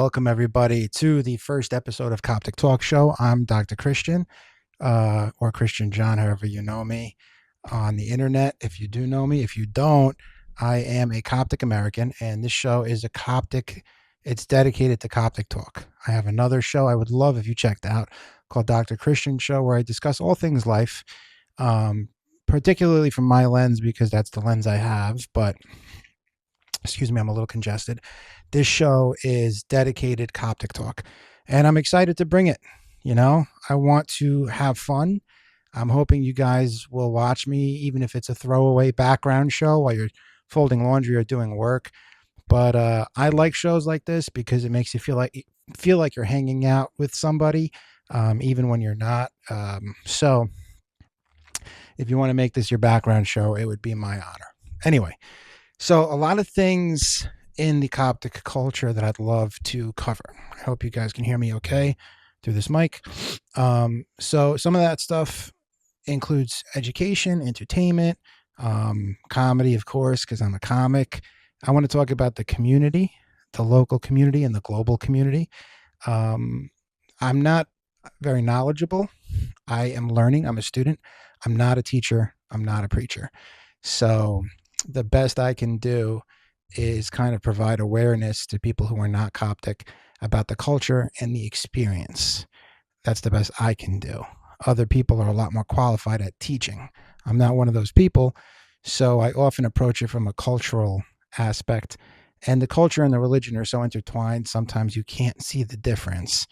Welcome, everybody, to the first episode of Coptic Talk Show. I'm Dr. Christian, or Christian John, however you know me on the internet. If you do know me, if you don't, I am a Coptic-American, and this show is it's dedicated to Coptic Talk. I have another show I would love if you checked out called Dr. Christian Show, where I discuss all things life, particularly from my lens, because that's the lens I have, but excuse me, I'm a little congested. This show is dedicated Coptic Talk, and I'm excited to bring it. I want to have fun. I'm hoping you guys will watch me, even if it's a throwaway background show while you're folding laundry or doing work. But I like shows like this because it makes you feel like you're hanging out with somebody, even when you're not. So if you want to make this your background show, it would be my honor. Anyway, so a lot of things in the Coptic culture that I'd love to cover. I hope you guys can hear me okay through this mic. So some of that stuff includes education, entertainment, comedy, of course, because I'm a comic. I want to talk about the community, the local community, and the global community. I'm not very knowledgeable. I am learning. I'm a student. I'm not a teacher. I'm not a preacher. So the best I can do is kind of provide awareness to people who are not Coptic about the culture and the experience. That's the best I can do. Other people are a lot more qualified at teaching. I'm not one of those people, so I often approach it from a cultural aspect. And the culture and the religion are so intertwined, sometimes you can't see the difference.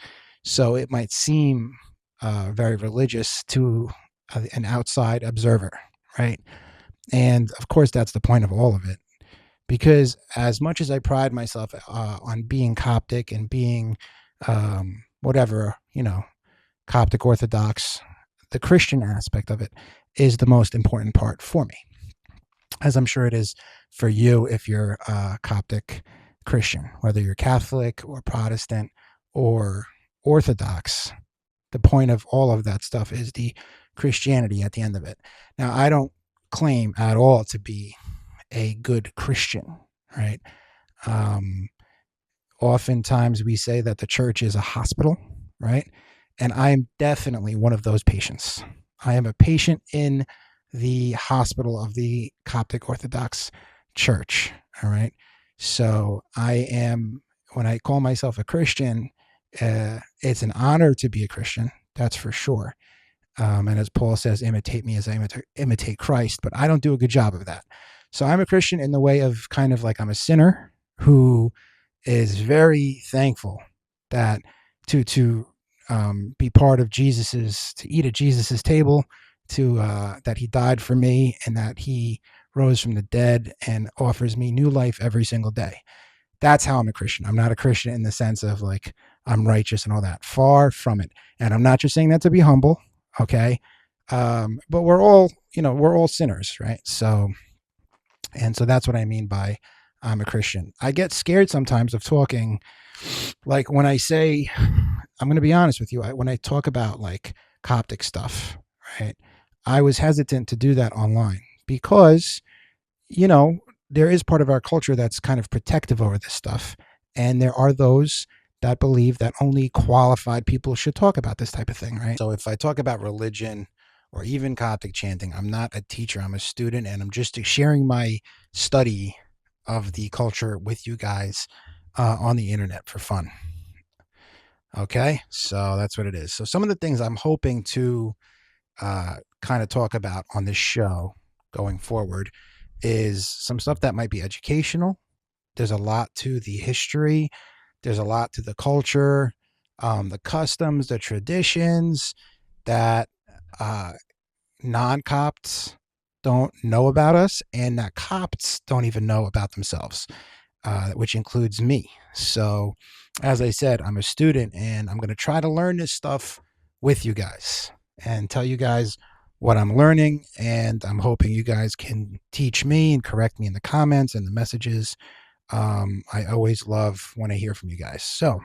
So it might seem very religious to an outside observer, right? And of course, that's the point of all of it. Because as much as I pride myself on being Coptic and being whatever, Coptic Orthodox, the Christian aspect of it is the most important part for me, as I'm sure it is for you if you're a Coptic Christian, whether you're Catholic or Protestant or Orthodox. The point of all of that stuff is the Christianity at the end of it. Now, I don't claim at all to be a good Christian, right? Oftentimes we say that the church is a hospital, right? And I am definitely one of those patients. I am a patient in the hospital of the Coptic Orthodox Church, all right? So when I call myself a Christian, it's an honor to be a Christian, that's for sure. And as Paul says, imitate me as I imitate Christ, but I don't do a good job of that. So I'm a Christian in the way of kind of like I'm a sinner who is very thankful that to be part of to eat at Jesus's table, that he died for me and that he rose from the dead and offers me new life every single day. That's how I'm a Christian. I'm not a Christian in the sense of like I'm righteous and all that. Far from it. And I'm not just saying that to be humble, okay? But we're all sinners, right? So that's what I mean by I'm a Christian. I get scared sometimes of talking, like when I say, I'm going to be honest with you, when I talk about like Coptic stuff, right? I was hesitant to do that online because, there is part of our culture that's kind of protective over this stuff. And there are those that believe that only qualified people should talk about this type of thing, right? So if I talk about religion or even Coptic chanting, I'm not a teacher, I'm a student, and I'm just sharing my study of the culture with you guys on the internet for fun. Okay, so that's what it is. So some of the things I'm hoping to kind of talk about on this show going forward is some stuff that might be educational. There's a lot to the history. There's a lot to the culture, the customs, the traditions that non-Copts don't know about us and that Copts don't even know about themselves, which includes me. So as I said, I'm a student and I'm going to try to learn this stuff with you guys and tell you guys what I'm learning. And I'm hoping you guys can teach me and correct me in the comments and the messages. I always love when I hear from you guys. So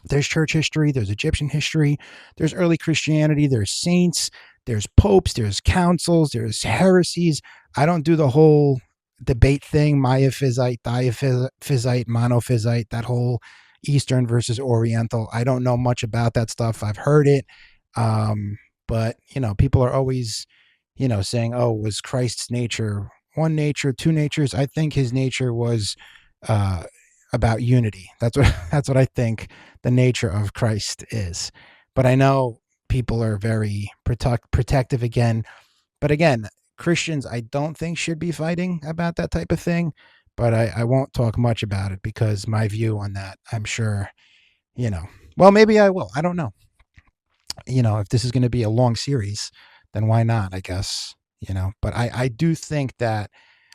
there's church history, there's Egyptian history, there's early Christianity, there's saints, there's popes, there's councils, there's heresies. I don't do the whole debate thing, Miaphysite, Diaphysite, Monophysite, that whole Eastern versus Oriental. I don't know much about that stuff. I've heard it. But, people are always, saying, oh, was Christ's nature one nature, two natures? I think his nature was uh, about unity. That's what that's what I think the nature of Christ is. But I know people are very protective again. But again, Christians, I don't think should be fighting about that type of thing. But I won't talk much about it because my view on that, I'm sure, you know, well, maybe I will. I don't know. If this is going to be a long series, then why not? I guess, but I do think that,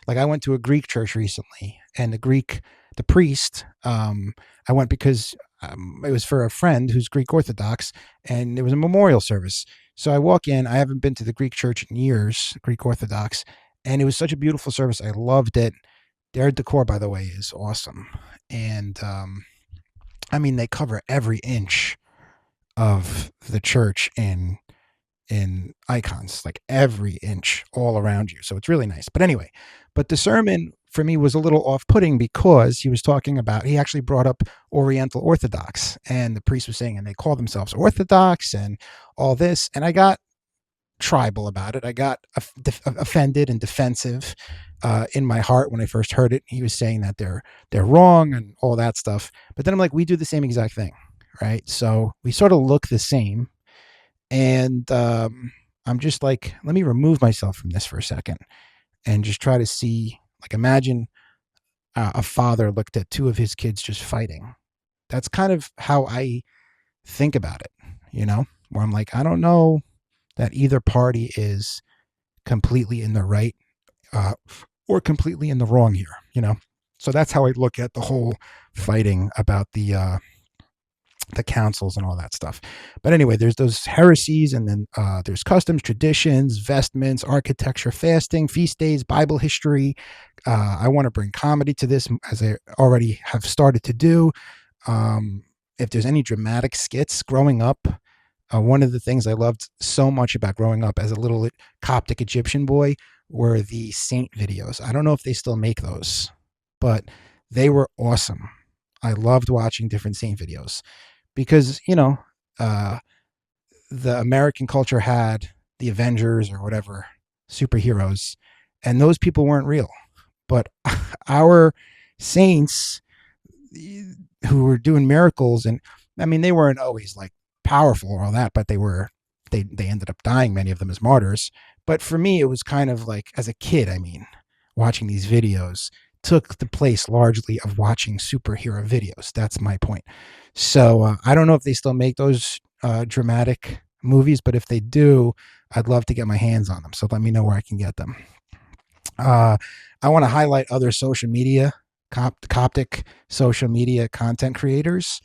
like, I went to a Greek church recently, and the priest, I went because it was for a friend who's Greek Orthodox, and it was a memorial service. So I walk in. I haven't been to the Greek church in years, Greek Orthodox, and it was such a beautiful service. I loved it. Their decor, by the way, is awesome, and I mean, they cover every inch of the church in icons, like every inch all around you. So it's really nice. But anyway, the sermon for me was a little off-putting because he actually brought up Oriental Orthodox, and the priest was saying, and they call themselves Orthodox and all this, and I got tribal about it. I got offended and defensive in my heart when I first heard it. He was saying that they're wrong and all that stuff. But then I'm like, we do the same exact thing, right? So we sort of look the same, and I'm just like, let me remove myself from this for a second and just try to see, like, imagine a father looked at two of his kids just fighting. That's kind of how I think about it, where I'm like, I don't know that either party is completely in the right or completely in the wrong here. So that's how I look at the whole fighting about the councils and all that stuff. But anyway, there's those heresies, and then there's customs, traditions, vestments, architecture, fasting, feast days, Bible history. I want to bring comedy to this, as I already have started to do. If there's any dramatic skits growing up, one of the things I loved so much about growing up as a little Coptic Egyptian boy were the saint videos. I don't know if they still make those, but they were awesome. I loved watching different saint videos because, uh, the American culture had the Avengers or whatever superheroes, and those people weren't real. But our saints who were doing miracles, and I mean, they weren't always like powerful or all that, but they ended up dying, many of them as martyrs. But for me, it was kind of like, as a kid, I mean, watching these videos took the place largely of watching superhero videos. That's my point. So I don't know if they still make those dramatic movies, but if they do, I'd love to get my hands on them. So let me know where I can get them. I want to highlight other social media, Coptic social media content creators.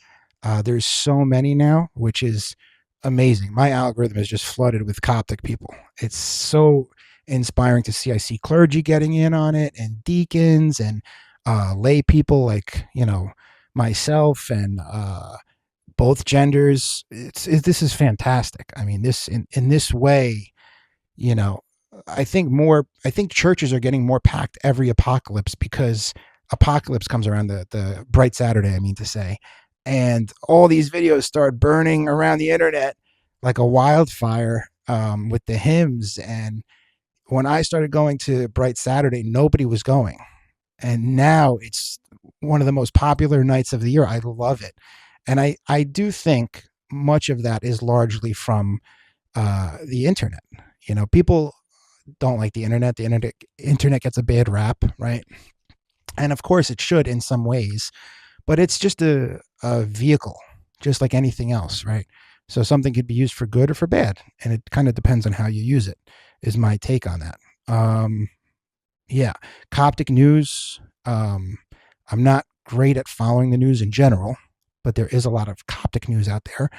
There's so many now, which is amazing. My algorithm is just flooded with Coptic people. It's so inspiring to see. I see clergy getting in on it, and deacons, and lay people like, myself, and both genders. This is fantastic. I mean, this in this way, you know, I think churches are getting more packed every apocalypse, because apocalypse comes around, the bright Saturday, I mean to say, and all these videos start burning around the internet like a wildfire, with the hymns. And when I started going to Bright Saturday, nobody was going, and now it's one of the most popular nights of the year. I love it, and I do think much of that is largely from the internet. People don't like the internet. The internet gets a bad rap, right? And of course it should in some ways, but it's just a vehicle, just like anything else, right? So something could be used for good or for bad, and it kind of depends on how you use it, is my take on that. Yeah, Coptic news. I'm not great at following the news in general, but there is a lot of Coptic news out there.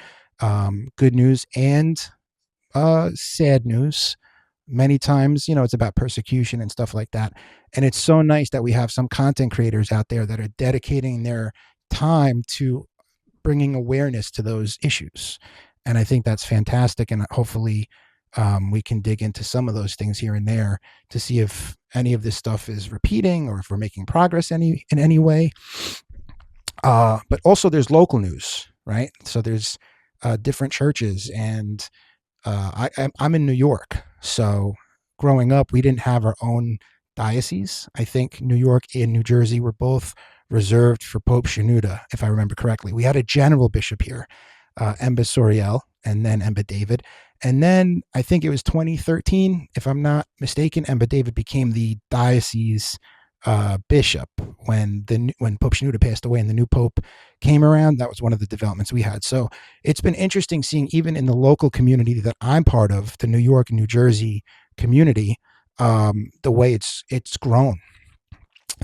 Good news and sad news. Many times, it's about persecution and stuff like that. And it's so nice that we have some content creators out there that are dedicating their time to bringing awareness to those issues. And I think that's fantastic. And hopefully we can dig into some of those things here and there to see if any of this stuff is repeating, or if we're making progress in any way. But also there's local news, right? So there's different churches, and I'm in New York. So growing up, we didn't have our own diocese. I think New York and New Jersey were both reserved for Pope Shenouda, if I remember correctly. We had a general bishop here, Emba Soriel, and then Emba David. And then I think it was 2013, if I'm not mistaken, Emba David became the diocese bishop when Pope Shenouda passed away and the new pope came around. That was one of the developments we had. So it's been interesting seeing, even in the local community that I'm part of, the New York and New Jersey community, the way it's grown.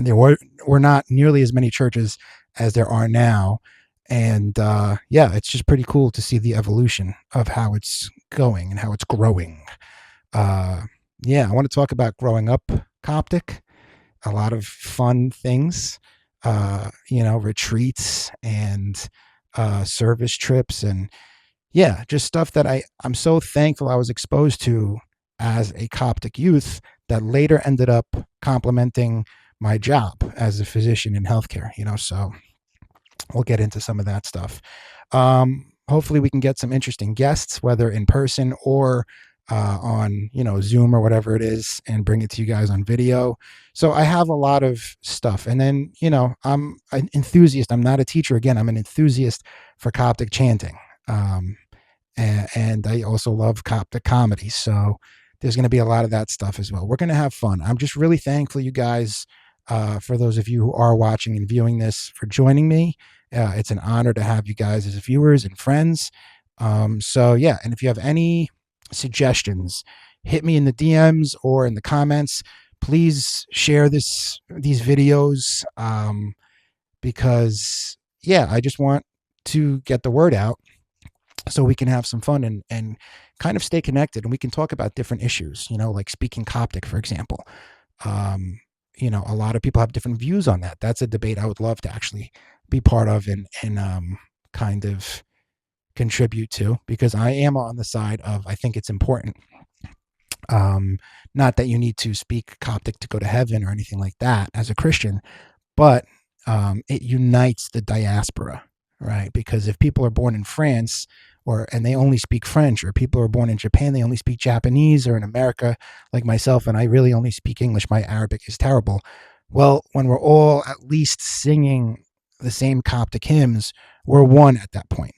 Were not nearly as many churches as there are now, and yeah, it's just pretty cool to see the evolution of how it's going and how it's growing. Yeah, I want to talk about growing up Coptic. A lot of fun things, retreats and service trips, and yeah, just stuff that I'm so thankful I was exposed to as a Coptic youth that later ended up complementing my job as a physician in healthcare. So we'll get into some of that stuff. Hopefully we can get some interesting guests, whether in person or on Zoom or whatever it is, and bring it to you guys on video. So I have a lot of stuff. And then I'm an enthusiast. I'm not a teacher. Again, I'm an enthusiast for Coptic chanting. And I also love Coptic comedy. So there's going to be a lot of that stuff as well. We're going to have fun. I'm just really thankful, you guys, for those of you who are watching and viewing this, for joining me. It's an honor to have you guys as viewers and friends. So yeah, and if you have any suggestions, hit me in the DMs or in the comments. Please share these videos, because yeah, I just want to get the word out so we can have some fun and kind of stay connected, and we can talk about different issues, like speaking Coptic, for example. A lot of people have different views on that. That's a debate I would love to actually be part of and kind of contribute to, because I am on the side of, I think it's important. Not that you need to speak Coptic to go to heaven or anything like that as a Christian, but it unites the diaspora, right? Because if people are born in France and they only speak French, or people are born in Japan, they only speak Japanese, or in America, like myself, and I really only speak English, my Arabic is terrible. Well, when we're all at least singing the same Coptic hymns, we're one at that point,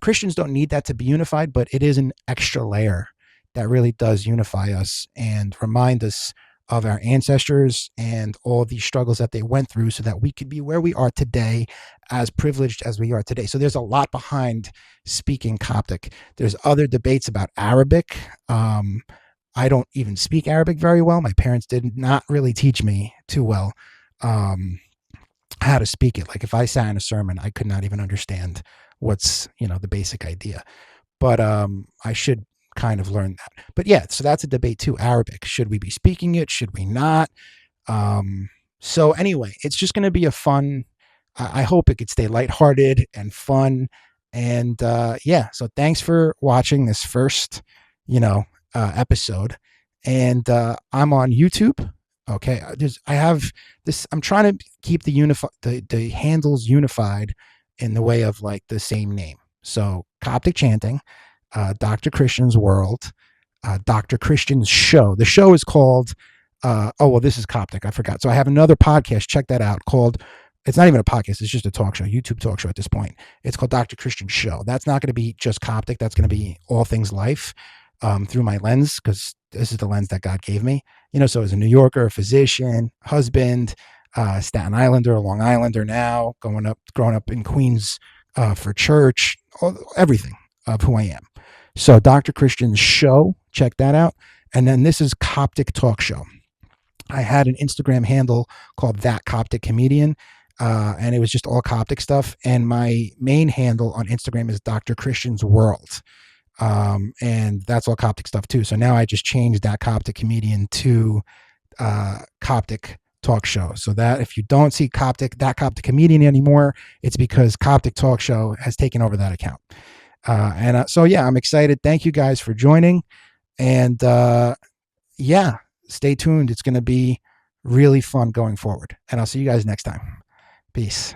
Christians don't need that to be unified, but it is an extra layer that really does unify us and remind us of our ancestors and all the struggles that they went through so that we could be where we are today, as privileged as we are today. So there's a lot behind speaking Coptic. There's other debates about Arabic. I don't even speak Arabic very well. My parents did not really teach me too well how to speak it. Like if I sat in a sermon, I could not even understand what's, the basic idea. But I should kind of learn that. But yeah, so that's a debate too. Arabic, should we be speaking it? Should we not? So anyway, it's just going to be a fun, I hope it could stay lighthearted and fun. And yeah, so thanks for watching this first, episode. And I'm on YouTube. Okay, I have this. I'm trying to keep the handles unified in the way of like the same name. So Coptic chanting, Dr. Christian's World, Dr. Christian's Show. The show is called, this is Coptic. I forgot. So I have another podcast. Check that out, called, it's not even a podcast. It's just a talk show, YouTube talk show at this point. It's called Dr. Christian's Show. That's not going to be just Coptic. That's going to be all things life, through my lens, because this is the lens that God gave me. So as a New Yorker, a physician, husband, Staten Islander, Long Islander now, growing up in Queens for church, everything of who I am. So Dr. Christian's Show, check that out. And then this is Coptic Talk Show. I had an Instagram handle called That Coptic Comedian, and it was just all Coptic stuff. And my main handle on Instagram is Dr. Christian's World. And that's all Coptic stuff too. So now I just changed That Coptic Comedian to Coptic Talk Show. So that if you don't see That Coptic Comedian anymore, it's because Coptic Talk Show has taken over that account. So yeah, I'm excited. Thank you guys for joining. And yeah, stay tuned. It's going to be really fun going forward. And I'll see you guys next time. Peace.